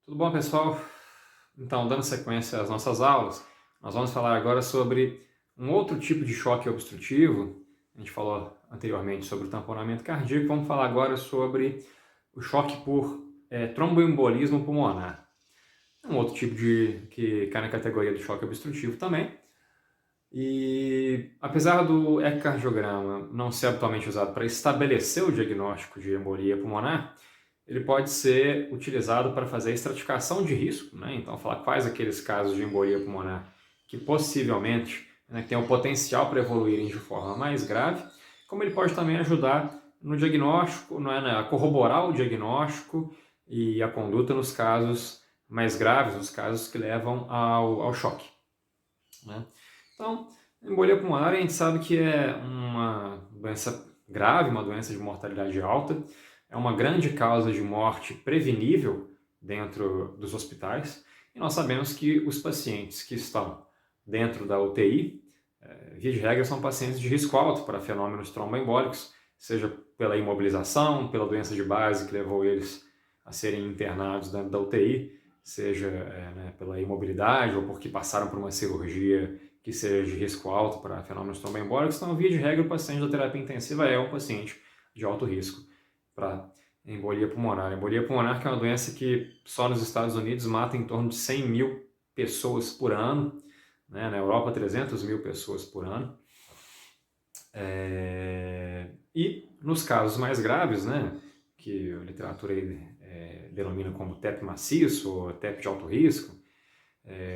Tudo bom, pessoal? Então, dando sequência às nossas aulas, nós vamos falar agora sobre um outro tipo de choque obstrutivo. A gente falou anteriormente sobre o tamponamento cardíaco, vamos falar agora sobre o choque por tromboembolismo pulmonar. É um outro tipo que cai na categoria do choque obstrutivo também. E apesar do ecocardiograma não ser habitualmente usado para estabelecer o diagnóstico de embolia pulmonar, ele pode ser utilizado para fazer a estratificação de risco, né? Então, falar quais aqueles casos de embolia pulmonar que possivelmente têm o potencial para evoluírem de forma mais grave, como ele pode também ajudar no diagnóstico, a corroborar o diagnóstico e a conduta nos casos mais graves, nos casos que levam ao choque, né? Então, embolia pulmonar a gente sabe que é uma doença grave, uma doença de mortalidade alta, é uma grande causa de morte prevenível dentro dos hospitais, e nós sabemos que os pacientes que estão dentro da UTI, via de regra, são pacientes de risco alto para fenômenos tromboembólicos, seja pela imobilização, pela doença de base que levou eles a serem internados dentro da UTI, seja pela imobilidade ou porque passaram por uma cirurgia que seja de risco alto para fenômenos tromboembólicos. Então, via de regra, o paciente da terapia intensiva é um paciente de alto risco para embolia pulmonar. Embolia pulmonar que é uma doença que só nos Estados Unidos mata em torno de 100 mil pessoas por ano, né? Na Europa 300 mil pessoas por ano. E nos casos mais graves, né, que a literatura denomina como TEP maciço ou TEP de alto risco,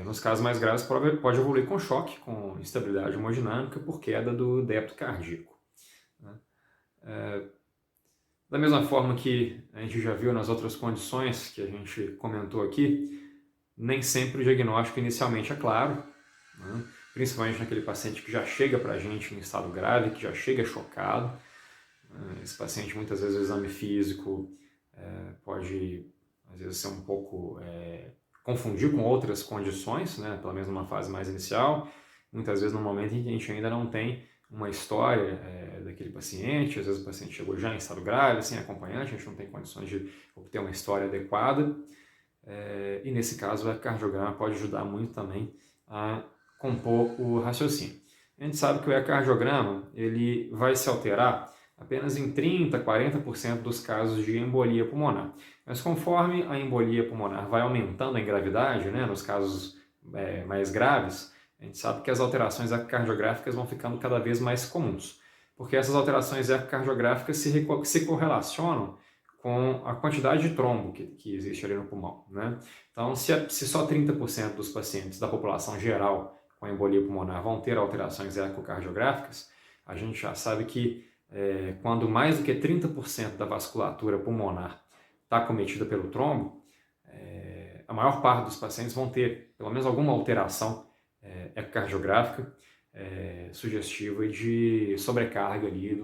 nos casos mais graves pode evoluir com choque, com instabilidade hemodinâmica por queda do débito cardíaco, né? Da mesma forma que a gente já viu nas outras condições que a gente comentou aqui, nem sempre o diagnóstico inicialmente é claro, né? Principalmente naquele paciente que já chega para a gente em estado grave, que já chega chocado. Esse paciente, muitas vezes, o exame físico pode, às vezes, ser um pouco confundir com outras condições, né? Pelo menos numa fase mais inicial, muitas vezes num momento em que a gente ainda não tem uma história daquele paciente, às vezes o paciente chegou já em estado grave, sem acompanhante, a gente não tem condições de obter uma história adequada, e nesse caso o ecocardiograma pode ajudar muito também a compor o raciocínio. A gente sabe que o ecocardiograma ele vai se alterar apenas em 30, 40% dos casos de embolia pulmonar. Mas conforme a embolia pulmonar vai aumentando em gravidade, né, nos casos mais graves, a gente sabe que as alterações ecocardiográficas vão ficando cada vez mais comuns, porque essas alterações ecocardiográficas se correlacionam com a quantidade de trombo que existe ali no pulmão, né? Então, se só 30% dos pacientes da população geral com embolia pulmonar vão ter alterações ecocardiográficas, a gente já sabe que quando mais do que 30% da vasculatura pulmonar está cometida pelo trombo, a maior parte dos pacientes vão ter pelo menos alguma alteração ecocardiográfica sugestiva de sobrecarga ali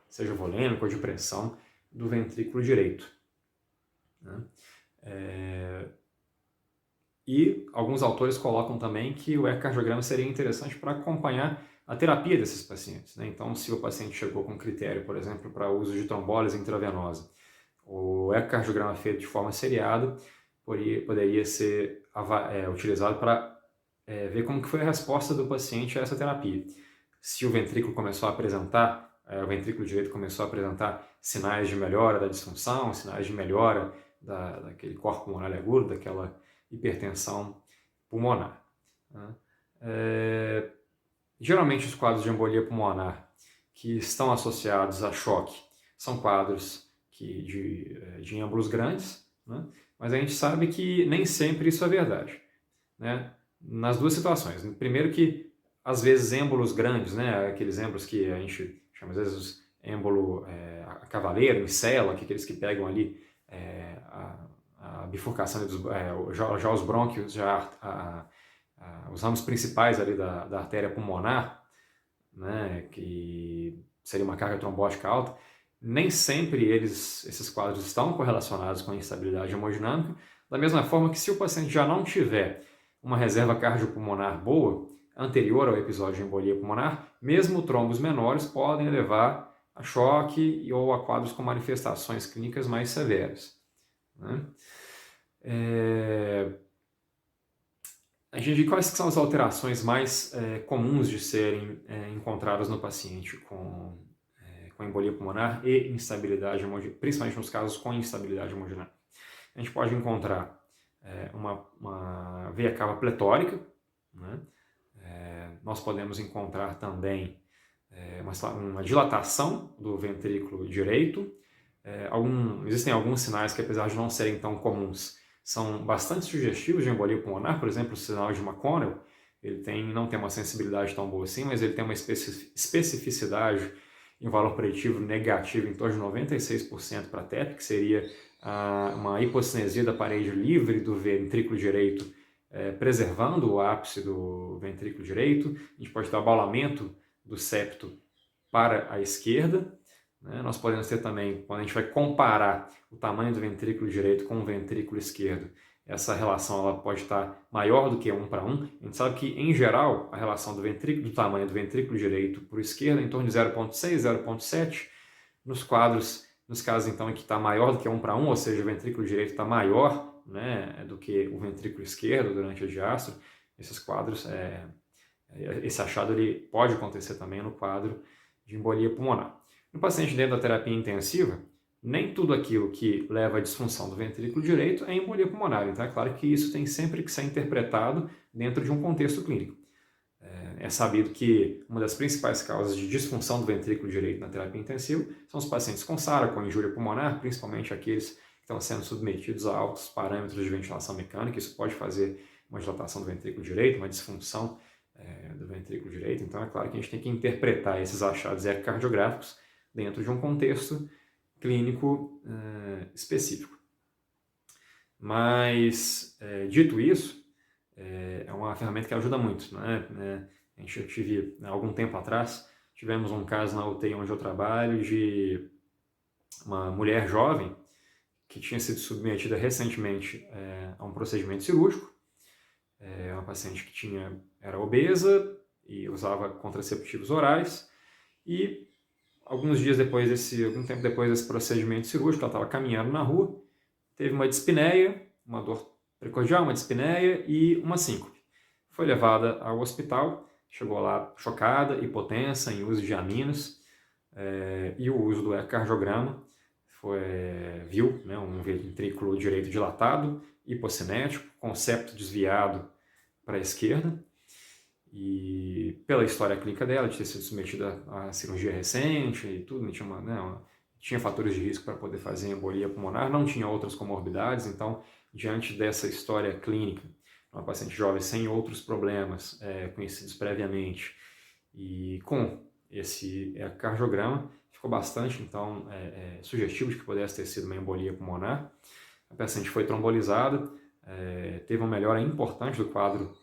seja volêmico ou de pressão do ventrículo direito, né? E alguns autores colocam também que o ecocardiograma seria interessante para acompanhar a terapia desses pacientes, né? Então, se o paciente chegou com critério, por exemplo, para uso de trombólise intravenosa, o ecocardiograma feito de forma seriada poderia ser utilizado para ver como que foi a resposta do paciente a essa terapia. Se o ventrículo começou a apresentar, o ventrículo direito começou a apresentar sinais de melhora da disfunção, sinais de melhora daquele corpo pulmonar agudo, daquela hipertensão pulmonar, né? Geralmente os quadros de embolia pulmonar que estão associados a choque são quadros de êmbolos grandes, né? Mas a gente sabe que nem sempre isso é verdade, né? Nas duas situações. Primeiro que, às vezes, êmbolos grandes, né? Aqueles êmbolos que a gente chama, às vezes, êmbolo cavaleiro, micela, aqueles que pegam ali a bifurcação já os brônquios, os ramos principais ali da artéria pulmonar, né, que seria uma carga trombótica alta, nem sempre esses quadros estão correlacionados com a instabilidade hemodinâmica, da mesma forma que se o paciente já não tiver uma reserva cardiopulmonar boa, anterior ao episódio de embolia pulmonar, mesmo trombos menores podem levar a choque ou a quadros com manifestações clínicas mais severas, né? A gente vê quais que são as alterações mais comuns de serem encontradas no paciente com embolia pulmonar e instabilidade hemodinâmica, principalmente nos casos com instabilidade hemodinâmica. A gente pode encontrar uma veia cava pletórica, né? Nós podemos encontrar também uma dilatação do ventrículo direito. Existem alguns sinais que, apesar de não serem tão comuns, são bastante sugestivos de embolia pulmonar. Por exemplo, o sinal de McConnell, não tem uma sensibilidade tão boa assim, mas ele tem uma especificidade em valor preditivo negativo em torno de 96% para TEP, que seria uma hipocinesia da parede livre do ventrículo direito, preservando o ápice do ventrículo direito. A gente pode ter abalamento do septo para a esquerda. Nós podemos ter também, quando a gente vai comparar o tamanho do ventrículo direito com o ventrículo esquerdo, essa relação ela pode estar maior do que 1 para 1. A gente sabe que, em geral, a relação do tamanho do ventrículo direito para o esquerdo é em torno de 0,6, 0,7. Nos casos então em que está maior do que 1 para 1, ou seja, o ventrículo direito está maior, né, do que o ventrículo esquerdo durante a diástole, esses quadros, esse achado ele pode acontecer também no quadro de embolia pulmonar. No paciente dentro da terapia intensiva, nem tudo aquilo que leva à disfunção do ventrículo direito é embolia pulmonar. Então é claro que isso tem sempre que ser interpretado dentro de um contexto clínico. É sabido que uma das principais causas de disfunção do ventrículo direito na terapia intensiva são os pacientes com SARA, com injúria pulmonar, principalmente aqueles que estão sendo submetidos a altos parâmetros de ventilação mecânica. Isso pode fazer uma dilatação do ventrículo direito, uma disfunção do ventrículo direito. Então é claro que a gente tem que interpretar esses achados ecocardiográficos dentro de um contexto clínico específico. Mas, dito isso, é uma ferramenta que ajuda muito, né? A gente tive, há algum tempo atrás, tivemos um caso na UTI onde eu trabalho de uma mulher jovem que tinha sido submetida recentemente a um procedimento cirúrgico. Uma paciente que era obesa e usava contraceptivos orais, e algum tempo depois desse procedimento cirúrgico, ela estava caminhando na rua, teve uma dispneia, uma dor precordial, uma dispneia e uma síncope. Foi levada ao hospital, chegou lá chocada, hipotensa, em uso de aminos, e o uso do ecocardiograma viu, né, um ventrículo direito dilatado, hipocinético, com septo desviado para a esquerda. E pela história clínica dela, de ter sido submetida a cirurgia recente e tudo, tinha fatores de risco para poder fazer embolia pulmonar, não tinha outras comorbidades. Então, diante dessa história clínica, uma paciente jovem sem outros problemas conhecidos previamente e com esse ecocardiograma, ficou bastante então sugestivo de que pudesse ter sido uma embolia pulmonar. A paciente foi trombolizada, teve uma melhora importante do quadro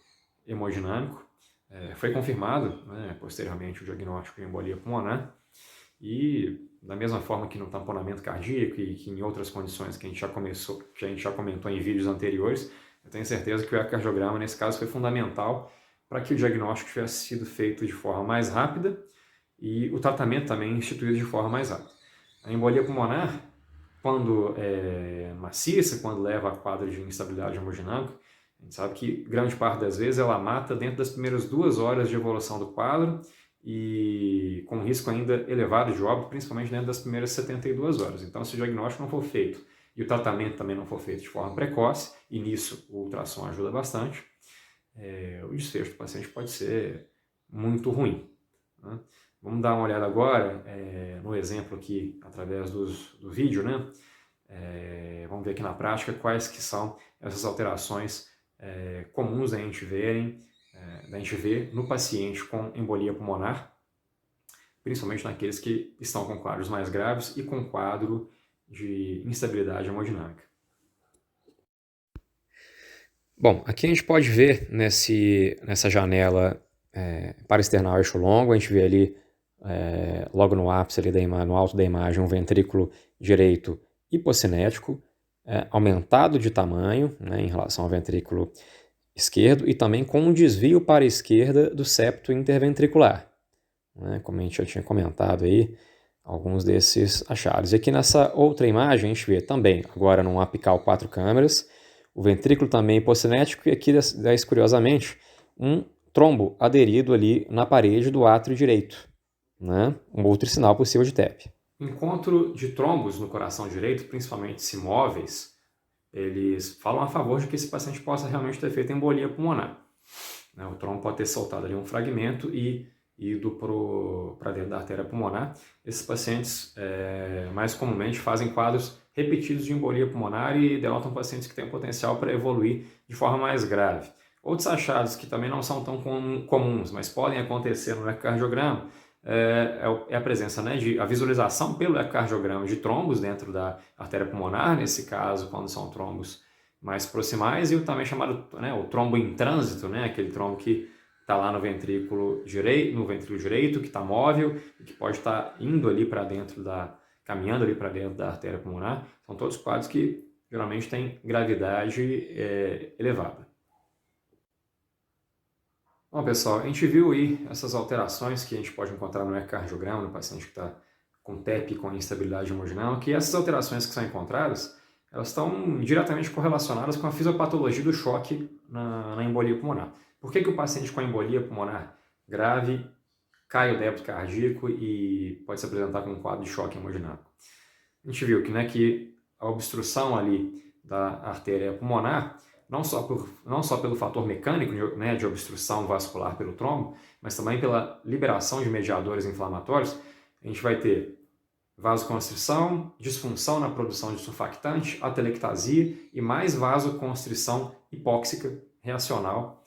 hemodinâmico. Foi confirmado, né, posteriormente o diagnóstico de embolia pulmonar, e da mesma forma que no tamponamento cardíaco e que em outras condições que a gente já comentou em vídeos anteriores, eu tenho certeza que o ecocardiograma nesse caso foi fundamental para que o diagnóstico tivesse sido feito de forma mais rápida e o tratamento também instituído de forma mais rápida. A embolia pulmonar, quando é maciça, quando leva a quadro de instabilidade hemodinâmica, a gente sabe que grande parte das vezes ela mata dentro das primeiras 2 horas de evolução do quadro e com risco ainda elevado de óbito, principalmente dentro das primeiras 72 horas. Então, se o diagnóstico não for feito e o tratamento também não for feito de forma precoce, e nisso o ultrassom ajuda bastante, o desfecho do paciente pode ser muito ruim, né? Vamos dar uma olhada agora no exemplo aqui, através do vídeo, né? Vamos ver aqui na prática quais que são essas alterações comuns da gente ver no paciente com embolia pulmonar, principalmente naqueles que estão com quadros mais graves e com quadro de instabilidade hemodinâmica. Bom, aqui a gente pode ver nessa janela paraesternal eixo longo, a gente vê ali logo no ápice ali no alto da imagem um ventrículo direito hipocinético, aumentado de tamanho, né, em relação ao ventrículo esquerdo, e também com um desvio para a esquerda do septo interventricular, né, como a gente já tinha comentado aí, alguns desses achados. E aqui nessa outra imagem a gente vê também, agora num apical 4 câmeras, o ventrículo também hipossinético e aqui, curiosamente, um trombo aderido ali na parede do átrio direito, né? Um outro sinal possível de TEP. Encontro de trombos no coração direito, principalmente simóveis, eles falam a favor de que esse paciente possa realmente ter feito embolia pulmonar. O trombo pode ter soltado ali um fragmento e ido para dentro da artéria pulmonar. Esses pacientes mais comumente fazem quadros repetidos de embolia pulmonar e denotam pacientes que têm potencial para evoluir de forma mais grave. Outros achados que também não são tão comuns, mas podem acontecer no ecocardiograma, é a presença, a visualização pelo ecocardiograma de trombos dentro da artéria pulmonar, nesse caso, quando são trombos mais proximais, e o também chamado o trombo em trânsito, aquele trombo que está lá no ventrículo direito, que está móvel e que pode estar indo ali para dentro caminhando ali para dentro da artéria pulmonar. São todos quadros que geralmente têm gravidade elevada. Bom, pessoal, a gente viu aí essas alterações que a gente pode encontrar no ecocardiograma, no paciente que está com TEP, com instabilidade hemodinâmica, que essas alterações que são encontradas, elas estão diretamente correlacionadas com a fisiopatologia do choque na embolia pulmonar. Por que o paciente com embolia pulmonar grave cai o débito cardíaco e pode se apresentar com um quadro de choque hemodinâmico? A gente viu que a obstrução ali da artéria pulmonar, não só pelo fator mecânico de obstrução vascular pelo trombo, mas também pela liberação de mediadores inflamatórios, a gente vai ter vasoconstrição, disfunção na produção de surfactante, atelectasia e mais vasoconstrição hipóxica reacional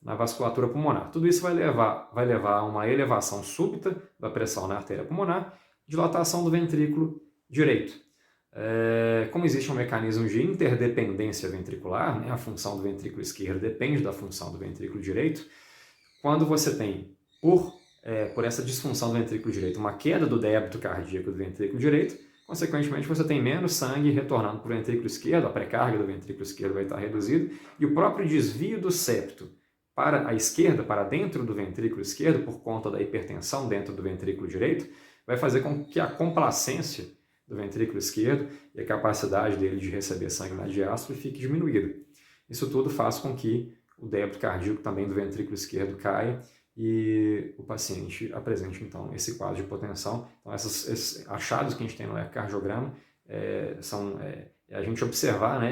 na vasculatura pulmonar. Tudo isso vai levar a uma elevação súbita da pressão na artéria pulmonar, dilatação do ventrículo direito. Como existe um mecanismo de interdependência ventricular, a função do ventrículo esquerdo depende da função do ventrículo direito, quando você tem, por essa disfunção do ventrículo direito, uma queda do débito cardíaco do ventrículo direito, consequentemente você tem menos sangue retornando para o ventrículo esquerdo, a pré-carga do ventrículo esquerdo vai estar reduzida, e o próprio desvio do septo para a esquerda, para dentro do ventrículo esquerdo, por conta da hipertensão dentro do ventrículo direito, vai fazer com que a complacência do ventrículo esquerdo e a capacidade dele de receber sangue na diástole fique diminuída. Isso tudo faz com que o débito cardíaco também do ventrículo esquerdo caia e o paciente apresente, então, esse quadro de hipotensão. Então, esses achados que a gente tem no ecocardiograma são a gente observar,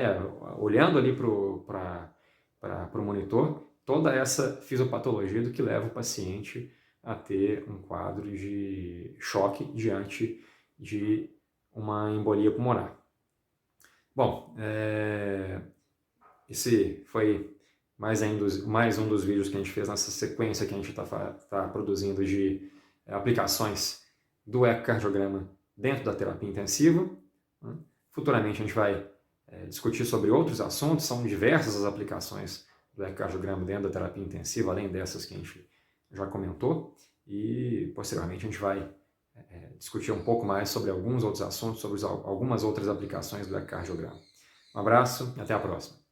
olhando ali para o monitor, toda essa fisiopatologia do que leva o paciente a ter um quadro de choque diante de uma embolia pulmonar. Bom, esse foi mais um dos vídeos que a gente fez nessa sequência que a gente está produzindo de aplicações do ecocardiograma dentro da terapia intensiva. Futuramente a gente vai discutir sobre outros assuntos, são diversas as aplicações do ecocardiograma dentro da terapia intensiva, além dessas que a gente já comentou, e posteriormente a gente vai discutir um pouco mais sobre alguns outros assuntos, sobre algumas outras aplicações do ecocardiograma. Um abraço e até a próxima.